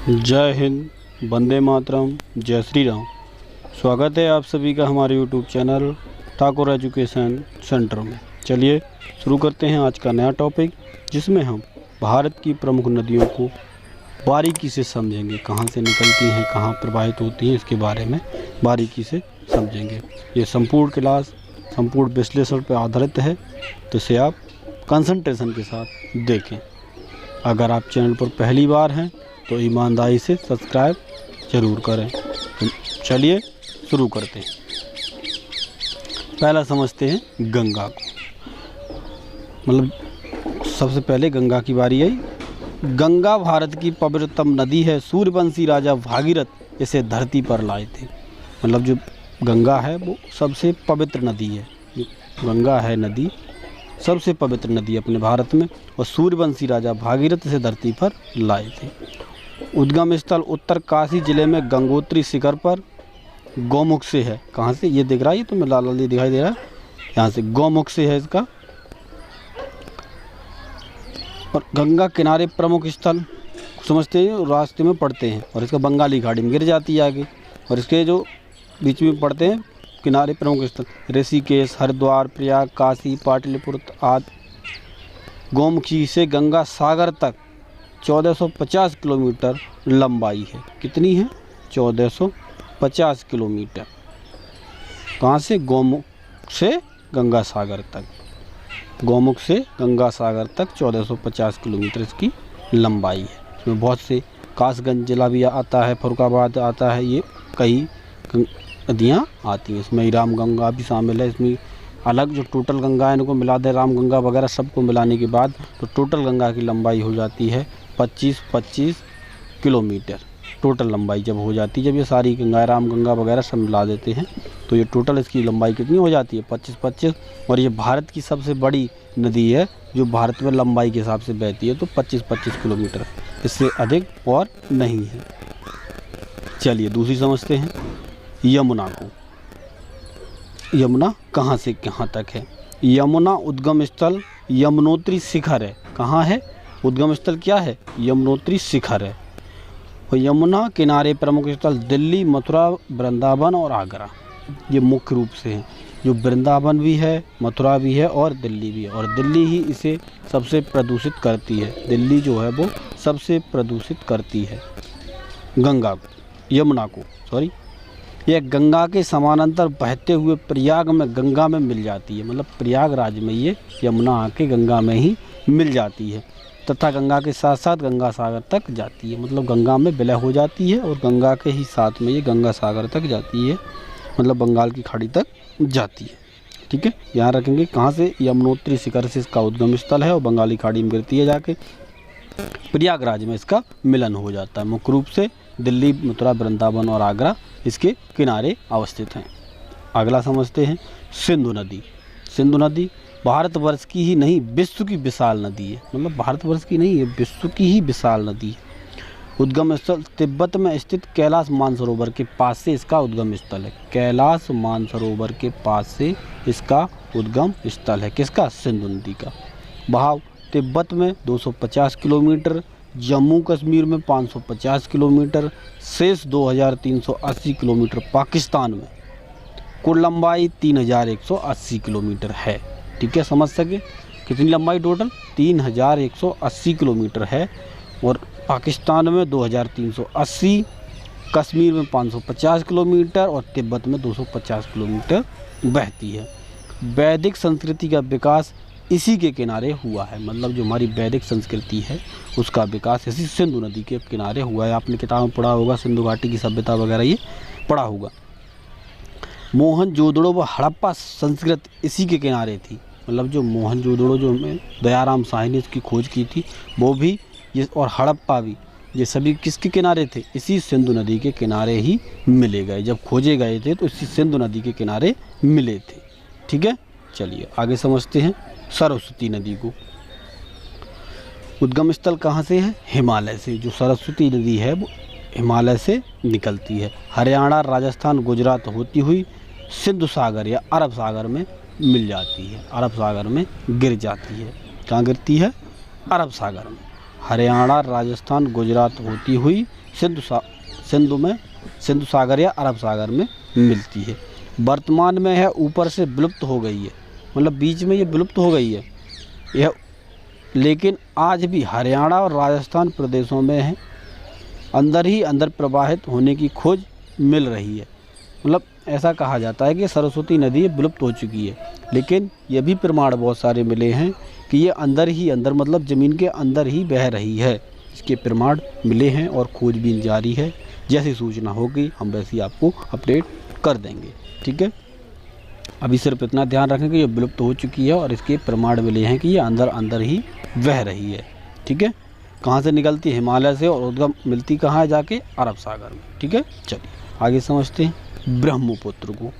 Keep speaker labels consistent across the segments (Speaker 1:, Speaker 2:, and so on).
Speaker 1: जय हिंद, वंदे मातरम, जय श्री राम। स्वागत है आप सभी का हमारे YouTube channel Thakur education centre में। चलिए शुरू करते हैं आज का नया टॉपिक, जिसमें हम भारत की प्रमुख नदियों को बारीकी से समझेंगे। कहाँ से निकलती हैं, कहाँ प्रवाहित होती हैं, इसके बारे में बारीकी से समझेंगे। ये संपूर्ण क्लास संपूर्ण विश्लेषण पर आधारित है, तो इसे आप कंसंट्रेशन के साथ देखें। अगर आप चैनल पर पहली बार हैं तो ईमानदारी से सब्सक्राइब जरूर करें। तो चलिए शुरू करते हैं। पहला समझते हैं गंगा को। मतलब सबसे पहले गंगा की बारी आई। गंगा भारत की पवित्रतम नदी है। सूर्यवंशी राजा भागीरथ इसे धरती पर लाए थे। मतलब जो गंगा है वो सबसे पवित्र नदी है। गंगा है नदी सबसे पवित्र नदी अपने भारत में, और सूर्यवंशी राजा भागीरथ इसे धरती पर लाए थे। उद्गम स्थल उत्तर काशी जिले में गंगोत्री शिखर पर गौमुख से है। कहाँ से ये दिख रहा है, ये तो मैं लाल लाल दिखाई दे रहा है, यहाँ से गौमुख से है इसका। और गंगा किनारे प्रमुख स्थल समझते हैं, रास्ते में पड़ते हैं, और इसका बंगाली खाड़ी में गिर जाती है आगे। और इसके जो बीच में पड़ते हैं किनारे प्रमुख स्थल ऋषिकेश, हरिद्वार, प्रयाग, काशी, पाटलिपुत्र आदि। गौमुखी से गंगा सागर तक 1450 किलोमीटर लंबाई है। कितनी है? 1450 किलोमीटर। कहाँ से? गौमुख से गंगा सागर तक। गौमुख से गंगा सागर तक 1450 किलोमीटर इसकी लंबाई है। इसमें बहुत से कासगंज जिला भी आता है, फरुखाबाद आता है, ये कई नदियाँ आती हैं। इसमें राम गंगा भी शामिल है। इसमें अलग जो टोटल गंगा है इनको मिला दे, राम गंगा वगैरह सबको मिलाने के बाद तो टोटल गंगा की लंबाई हो जाती है 25 किलोमीटर। टोटल लंबाई जब हो जाती है, जब ये सारी गंगा राम गंगा वगैरह सब मिला देते हैं तो ये टोटल इसकी लंबाई कितनी हो जाती है? 25। और ये भारत की सबसे बड़ी नदी है जो भारत में लंबाई के हिसाब से बहती है, तो 25 किलोमीटर, इससे अधिक और नहीं है। चलिए दूसरी समझते हैं यमुना को। यमुना कहाँ से कहाँ तक है? यमुना उद्गम स्थल यमुनोत्री शिखर है। कहाँ है? उद्गम स्थल क्या है? यमुनोत्री शिखर है। और यमुना किनारे प्रमुख स्थल दिल्ली, मथुरा, वृंदावन और आगरा। ये मुख्य रूप से हैं। जो वृंदावन भी है, मथुरा भी है और दिल्ली भी है। और दिल्ली ही इसे सबसे प्रदूषित करती है। दिल्ली जो है वो सबसे प्रदूषित करती है गंगा को, यमुना को सॉरी। यह गंगा के समानांतर बहते हुए प्रयाग में गंगा में मिल जाती है। मतलब प्रयागराज में ये यमुना आके गंगा में ही मिल जाती है, तथा गंगा के साथ साथ गंगा सागर तक जाती है। मतलब गंगा में विलय हो जाती है और गंगा के ही साथ में ये गंगा सागर तक जाती है, मतलब बंगाल की खाड़ी तक जाती है। ठीक है, यहाँ रखेंगे। कहाँ से? यमुनोत्री शिखर से इसका उद्गम स्थल है और बंगाली खाड़ी में गिरती है जाके। प्रयागराज में इसका मिलन हो जाता है। मुख्य रूप से दिल्ली, मथुरा, वृंदावन और आगरा इसके किनारे अवस्थित हैं। अगला समझते हैं सिंधु नदी। सिंधु नदी भारतवर्ष की ही नहीं विश्व की विशाल नदी है। मतलब भारतवर्ष की नहीं है, विश्व की ही विशाल नदी है। उद्गम स्थल तिब्बत में स्थित कैलाश मानसरोवर के पास से इसका उद्गम स्थल है। कैलाश मानसरोवर के पास से इसका उद्गम स्थल है। किसका? सिंधु नदी का। बहाव तिब्बत में 250 किलोमीटर, जम्मू कश्मीर में 550 किलोमीटर, शेष 2380 किलोमीटर पाकिस्तान में। कुल लंबाई 3180 किलोमीटर है। ठीक है, समझ सके कितनी लंबाई टोटल? 3180 किलोमीटर है। और पाकिस्तान में 2380, कश्मीर में 550 किलोमीटर और तिब्बत में 250 किलोमीटर बहती है। वैदिक संस्कृति का विकास इसी के किनारे हुआ है। मतलब जो हमारी वैदिक संस्कृति है उसका विकास इसी सिंधु नदी के किनारे हुआ है। आपने किताब में पढ़ा होगा, सिंधु घाटी की सभ्यता वगैरह ये पढ़ा होगा। मोहनजोदड़ो व हड़प्पा संस्कृति इसी के किनारे थी। मतलब जो मोहनजोदड़ो जो दयाराम शाही ने इसकी खोज की थी वो भी ये, और हड़प्पा भी, ये सभी किसके किनारे थे? इसी सिंधु नदी के किनारे ही मिले गए। जब खोजे गए थे तो इसी सिंधु नदी के किनारे मिले थे। ठीक है, चलिए आगे समझते हैं सरस्वती नदी को। उद्गम स्थल कहाँ से है? हिमालय से। जो सरस्वती नदी है वो हिमालय से निकलती है। हरियाणा, राजस्थान, गुजरात होती हुई सिंधु सागर या अरब सागर में मिल जाती है। अरब सागर में गिर जाती है। कहाँ गिरती है? अरब सागर में। हरियाणा, राजस्थान, गुजरात होती हुई सिंधु सागर या अरब सागर में मिलती है। वर्तमान में यह ऊपर से विलुप्त हो गई है, मतलब बीच में ये विलुप्त हो गई है यह, लेकिन आज भी हरियाणा और राजस्थान प्रदेशों में है अंदर ही अंदर प्रवाहित होने की खोज मिल रही है। मतलब ऐसा कहा जाता है कि सरस्वती नदी विलुप्त हो चुकी है, लेकिन ये भी प्रमाण बहुत सारे मिले हैं कि ये अंदर ही अंदर, मतलब ज़मीन के अंदर ही बह रही है। इसके प्रमाण मिले हैं और खोजबीन जारी है। जैसी सूचना होगी हम वैसी आपको अपडेट कर देंगे, ठीक है। अभी सिर्फ इतना ध्यान रखें कि ये विलुप्त हो चुकी है और इसके प्रमाण मिले हैं कि ये अंदर अंदर ही बह रही है, ठीक है। कहाँ से निकलती है? हिमालय से, और उद्गम मिलती कहाँ है? जाके अरब सागर में, ठीक है। चलिए आगे समझते हैं ब्रह्मपुत्र को।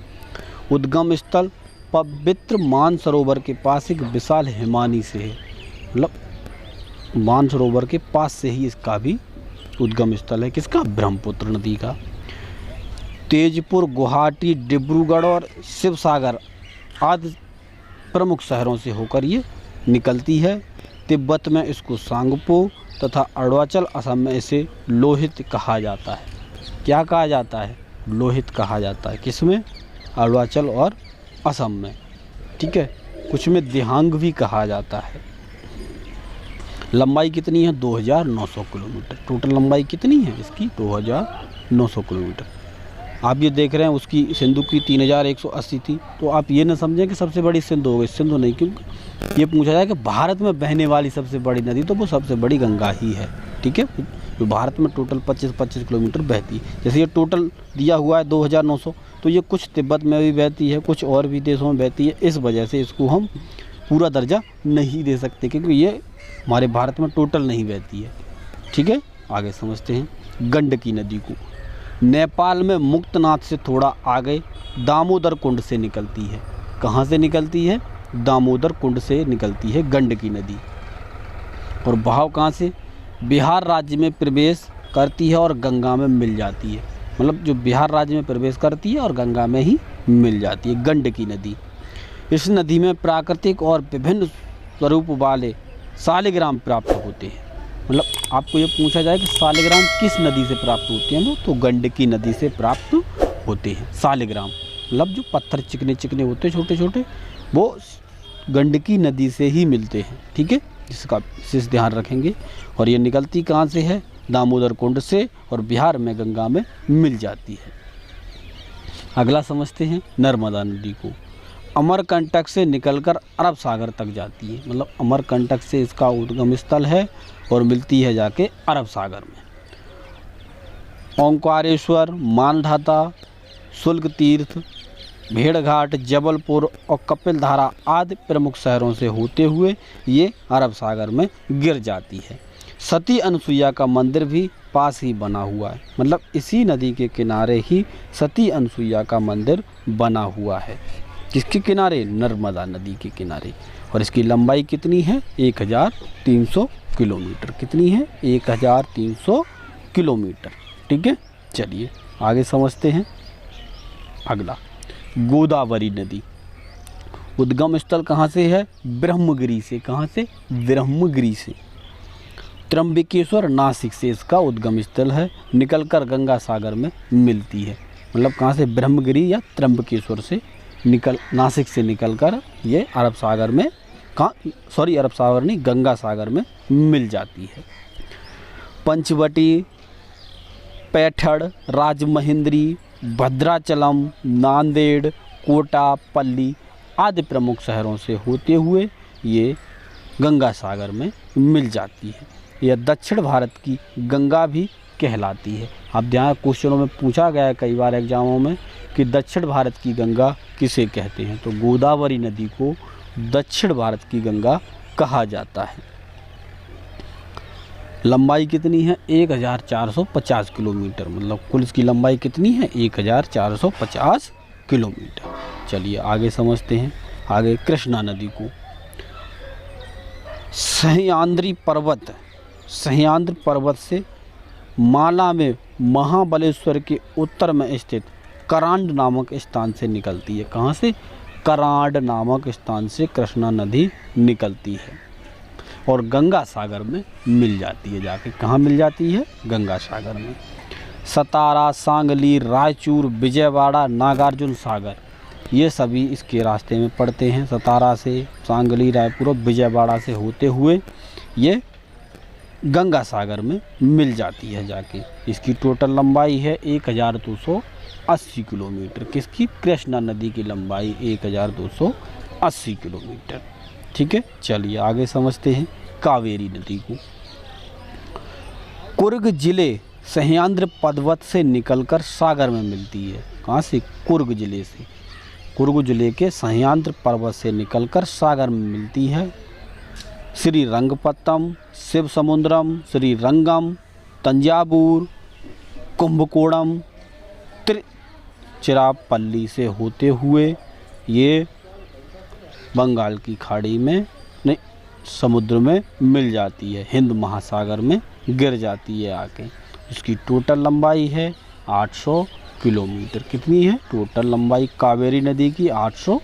Speaker 1: उद्गम स्थल पवित्र मानसरोवर के पास एक विशाल हिमानी से है, मतलब मानसरोवर के पास से ही इसका भी उद्गम स्थल है। किसका? ब्रह्मपुत्र नदी का। तेजपुर, गुवाहाटी, डिब्रूगढ़ और शिवसागर आदि प्रमुख शहरों से होकर ये निकलती है। तिब्बत में इसको सांगपो तथा अरुणाचल, असम में इसे लोहित कहा जाता है। क्या कहा जाता है? लोहित कहा जाता है। किसमें? अरुणाचल और असम में, ठीक है। कुछ में दिहांग भी कहा जाता है। लंबाई कितनी है? 2900 किलोमीटर। टोटल लंबाई कितनी है इसकी? 2900 किलोमीटर। आप ये देख रहे हैं उसकी सिंधु की 3180 थी, तो आप ये न समझें कि सबसे बड़ी सिंधु हो गई। सिंधु नहीं, क्योंकि ये पूछा जाए कि भारत में बहने वाली सबसे बड़ी नदी, तो वो सबसे बड़ी गंगा ही है, ठीक है। जो भारत में टोटल 25 किलोमीटर बहती है। जैसे ये टोटल दिया हुआ है 2900, तो ये कुछ तिब्बत में भी बहती है, कुछ और भी देशों में बहती है। इस वजह से इसको हम पूरा दर्जा नहीं दे सकते, क्योंकि ये हमारे भारत में टोटल नहीं बहती है, ठीक है। आगे समझते हैं गंडकी नदी को। नेपाल में मुक्तनाथ से थोड़ा आगे दामोदर कुंड से निकलती है। कहाँ से निकलती है? दामोदर कुंड से निकलती है गंडकी नदी। और बहाव कहाँ से? बिहार राज्य में प्रवेश करती है और गंगा में मिल जाती है। मतलब जो बिहार राज्य में प्रवेश करती है और गंगा में ही मिल जाती है गंडकी नदी। इस नदी में प्राकृतिक और विभिन्न स्वरूप वाले शालिग्राम प्राप्त होते हैं। मतलब आपको ये पूछा जाए कि शालिग्राम किस नदी से प्राप्त होते हैं, तो गंडकी नदी से प्राप्त होते हैं। शालिग्राम मतलब जो पत्थर चिकने चिकने होते हैं छोटे छोटे, वो गंडकी नदी से ही मिलते हैं, ठीक है। जिसका विशेष ध्यान रखेंगे। और ये निकलती कहाँ से है? दामोदर कुंड से, और बिहार में गंगा में मिल जाती है। अगला समझते हैं नर्मदा नदी को। अमरकंटक से निकलकर अरब सागर तक जाती है। मतलब अमरकंटक से इसका उद्गम स्थल है और मिलती है जाके अरब सागर में। ओंकारेश्वर, मानधाता, शुल्क तीर्थ, भेड़घाट, जबलपुर और कपिलधारा आदि प्रमुख शहरों से होते हुए ये अरब सागर में गिर जाती है। सती अनसुईया का मंदिर भी पास ही बना हुआ है। मतलब इसी नदी के किनारे ही सती अनसुईया का मंदिर बना हुआ है। किसके किनारे? नर्मदा नदी के किनारे। और इसकी लंबाई कितनी है? 1300 किलोमीटर। कितनी है? 1300 किलोमीटर, ठीक है। चलिए आगे समझते हैं। अगला गोदावरी नदी। उद्गम स्थल कहाँ से है? ब्रह्मगिरी से। कहाँ से? ब्रह्मगिरी से। त्र्यंबकेश्वर, नासिक से इसका उद्गम स्थल है। निकलकर गंगा सागर में मिलती है। मतलब कहाँ से? ब्रह्मगिरी या त्र्यंबकेश्वर से नासिक से निकलकर ये अरब सागर में, अरब सागर नहीं, गंगा सागर में मिल जाती है। पंचवटी, पैठड़, राजमहेंद्री, भद्राचलम, नांदेड़, कोटा, पल्ली आदि प्रमुख शहरों से होते हुए ये गंगा सागर में मिल जाती है। यह दक्षिण भारत की गंगा भी कहलाती है। अब ध्यान, क्वेश्चनों में पूछा गया है कई बार एग्जामों में कि दक्षिण भारत की गंगा किसे कहते हैं, तो गोदावरी नदी को दक्षिण भारत की गंगा कहा जाता है। लंबाई कितनी है? 1450 किलोमीटर। मतलब कुल इसकी लंबाई कितनी है? 1450 किलोमीटर। चलिए आगे समझते हैं। आगे कृष्णा नदी को। सह्याद्री पर्वत से माला में महाबलेश्वर के उत्तर में स्थित करांड नामक स्थान से निकलती है। कहाँ से? करांड नामक स्थान से कृष्णा नदी निकलती है। और गंगा सागर में मिल जाती है जाके। कहाँ मिल जाती है? गंगा सागर में। सतारा, सांगली, रायचूर, विजयवाड़ा, नागार्जुन सागर, ये सभी इसके रास्ते में पड़ते हैं। सतारा से, सांगली, रायपुर और विजयवाड़ा से होते हुए ये गंगा सागर में मिल जाती है जाके। इसकी टोटल लंबाई है 1280 किलोमीटर। किसकी? कृष्णा नदी की लंबाई 1280 किलोमीटर। ठीक है, चलिए आगे समझते हैं कावेरी नदी को। कुर्ग जिले सह्याद्री पर्वत से निकलकर सागर में मिलती है। कहाँ से? कुर्ग जिले से। कुर्ग जिले के सह्याद्री पर्वत से निकलकर सागर में मिलती है। श्रीरंगपट्टनम, शिवसमुद्रम, श्रीरंगम, तंजावुर, कुंभकोणम, तिरुचिरापल्ली से होते हुए ये बंगाल की खाड़ी में नहीं, समुद्र में मिल जाती है, हिंद महासागर में गिर जाती है आके। इसकी टोटल लंबाई है 800 किलोमीटर। कितनी है टोटल लंबाई कावेरी नदी की? 800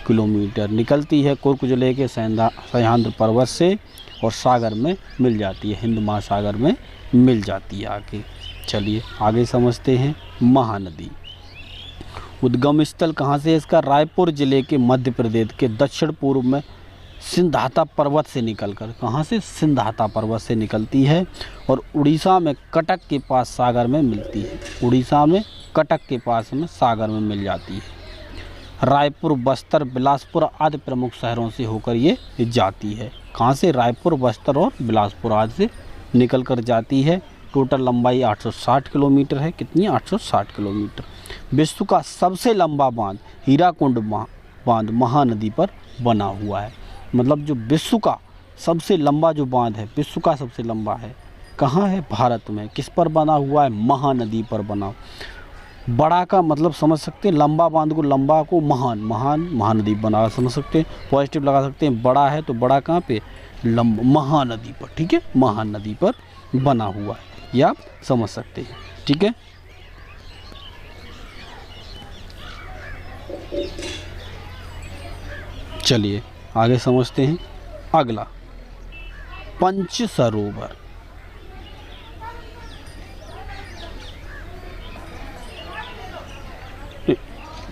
Speaker 1: किलोमीटर। निकलती है कुर्ग जिले के सह्याद्री पर्वत से और सागर में मिल जाती है, हिंद महासागर में मिल जाती है आके। चलिए आगे समझते हैं महानदी। उद्गम स्थल कहाँ से है इसका? रायपुर जिले के मध्य प्रदेश के दक्षिण पूर्व में सिंधाता पर्वत से निकलकर, कहाँ से? सिंधाता पर्वत से निकलती है और उड़ीसा में कटक के पास सागर में मिलती है। उड़ीसा में कटक के पास में सागर में मिल जाती है। रायपुर, बस्तर, बिलासपुर आदि प्रमुख शहरों से होकर ये जाती है। कहाँ से? रायपुर, बस्तर और बिलासपुर आदि से निकल कर जाती है। टोटल लंबाई 860 किलोमीटर है। कितनी? 860 किलोमीटर। विश्व का सबसे लंबा बांध हीराकुंड बांध महानदी पर बना हुआ है। मतलब जो विश्व का सबसे लंबा जो बांध है, विश्व का सबसे लंबा है, कहाँ है? भारत में। किस पर बना हुआ है? महानदी पर बना। बड़ा का मतलब समझ सकते हैं, लंबा बांध को, लंबा को महान, महानदी बना समझ सकते हैं, पॉजिटिव लगा सकते हैं। बड़ा है तो बड़ा कहाँ पे? महानदी पर। ठीक है, महानदी पर बना हुआ है, ये आप समझ सकते हैं। ठीक है, चलिए आगे समझते हैं अगला, पंच सरोवर।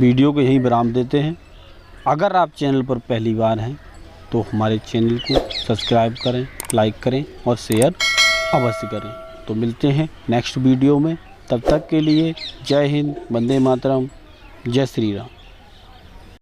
Speaker 1: वीडियो को यहीं विराम देते हैं। अगर आप चैनल पर पहली बार हैं तो हमारे चैनल को सब्सक्राइब करें, लाइक करें और शेयर अवश्य करें। तो मिलते हैं नेक्स्ट वीडियो में, तब तक के लिए जय हिंद, वंदे मातरम, जय श्री राम।